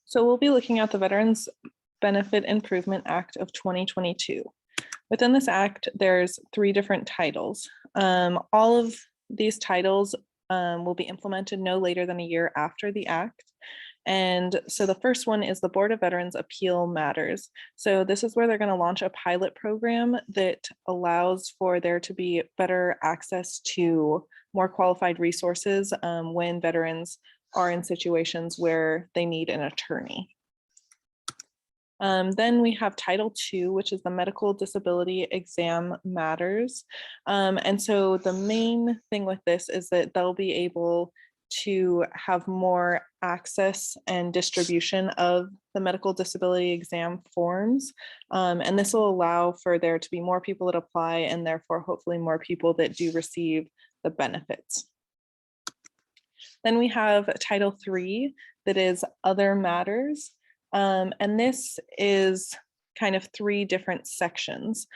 So we'll be looking at the Veterans Benefit Improvement Act of 2022. Within this act, there's 3 different titles. All of these titles will be implemented no later than a year after the act. And so the first one is the Board of Veterans Appeal Matters. So this is where they're going to launch a pilot program that allows for there to be better access to more qualified resources when veterans are in situations where they need an attorney. Then we have Title II, which is the Medical Disability Exam Matters. And so the main thing with this is that they'll be able to have more access and distribution of the medical disability exam forms. And this will allow for there to be more people that apply and therefore hopefully more people that do receive the benefits. Then we have Title III, that is Other Matters. And this is kind of 3 different sections.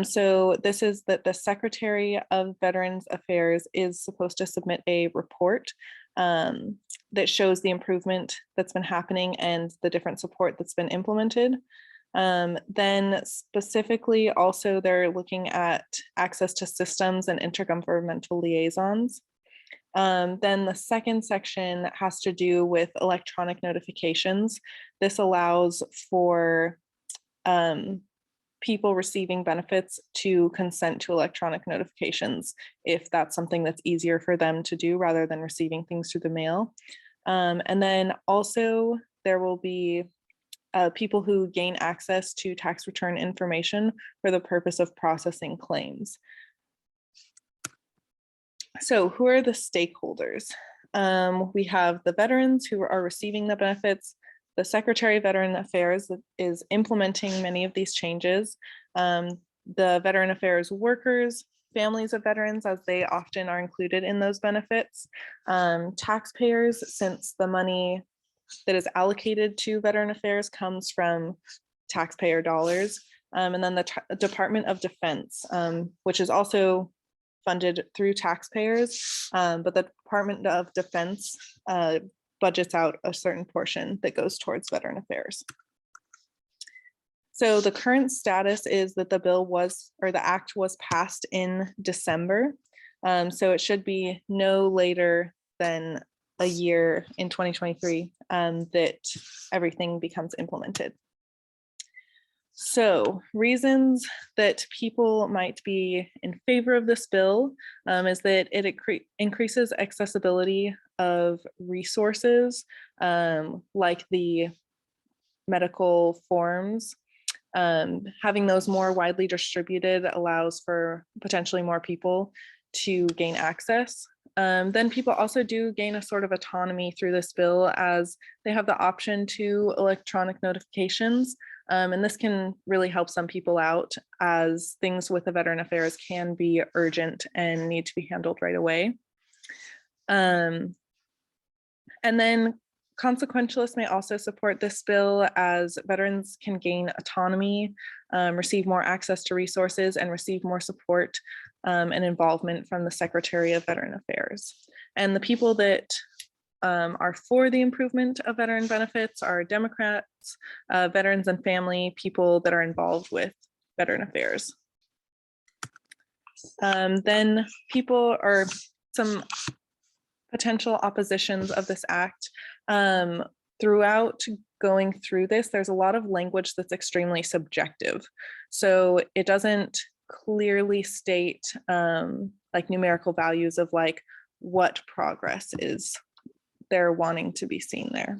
So this is that the Secretary of Veterans Affairs is supposed to submit a report that shows the improvement that's been happening and the different support that's been implemented. Then specifically also they're looking at access to systems and intergovernmental liaisons. Then the second section has to do with electronic notifications. This allows for people receiving benefits to consent to electronic notifications if that's something that's easier for them to do rather than receiving things through the mail. And then also there will be people who gain access to tax return information for the purpose of processing claims. So who are the stakeholders? We have the veterans who are receiving the benefits. The Secretary of Veteran Affairs is implementing many of these changes. The Veteran Affairs workers, families of veterans, as they often are included in those benefits. Taxpayers, since the money that is allocated to Veteran Affairs comes from taxpayer dollars. And then the Department of Defense, which is also funded through taxpayers, but the Department of Defense budgets out a certain portion that goes towards Veteran Affairs. So the current status is that the bill was, or the act was passed in December. So it should be no later than a year in 2023 that everything becomes implemented. So reasons that people might be in favor of this bill is that it increases accessibility of resources like the medical forms. Having those more widely distributed allows for potentially more people to gain access. Then people also do gain a sort of autonomy through this bill as they have the option to electronic notifications. And this can really help some people out as things with the Veteran Affairs can be urgent and need to be handled right away. And then consequentialists may also support this bill as veterans can gain autonomy, receive more access to resources, and receive more support and involvement from the Secretary of Veteran Affairs. And the people that are for the improvement of veteran benefits are Democrats, veterans and family, people that are involved with Veteran Affairs. Then people or some potential oppositions of this act. Throughout going through this, there's a lot of language that's extremely subjective. So it doesn't clearly state like numerical values of like what progress is they're wanting to be seen there.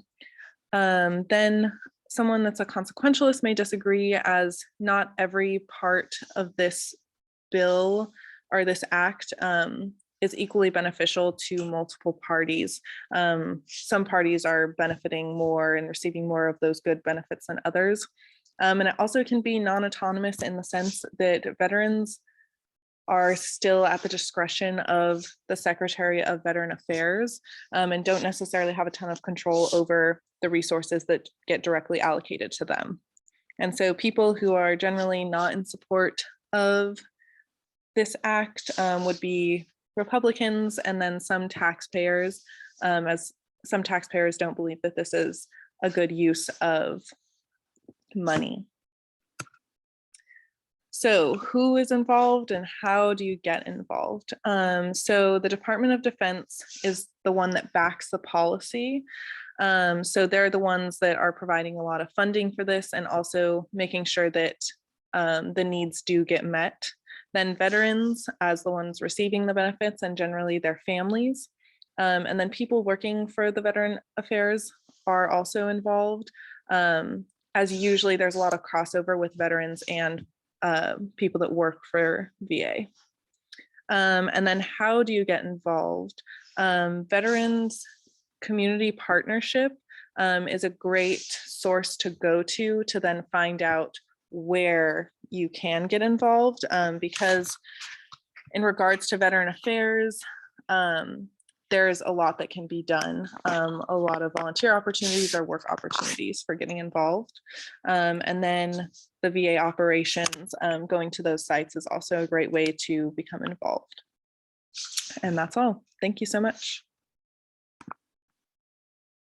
Then someone that's a consequentialist may disagree as not every part of this bill or this act is equally beneficial to multiple parties. Some parties are benefiting more and receiving more of those good benefits than others. And it also can be non-autonomous in the sense that veterans are still at the discretion of the Secretary of Veteran Affairs and don't necessarily have a ton of control over the resources that get directly allocated to them. And so people who are generally not in support of this act would be Republicans and then some taxpayers, as some taxpayers don't believe that this is a good use of money. So who is involved and how do you get involved? So the Department of Defense is the one that backs the policy. So they're the ones that are providing a lot of funding for this and also making sure that the needs do get met. Then veterans as the ones receiving the benefits and generally their families. And then people working for the Veteran Affairs are also involved. As usually there's a lot of crossover with veterans and people that work for VA. And then how do you get involved? Veterans Community Partnership is a great source to go to then find out where you can get involved, because in regards to Veteran Affairs, there's a lot that can be done. A lot of volunteer opportunities or work opportunities for getting involved. And then the VA operations, going to those sites is also a great way to become involved. And that's all. Thank you so much.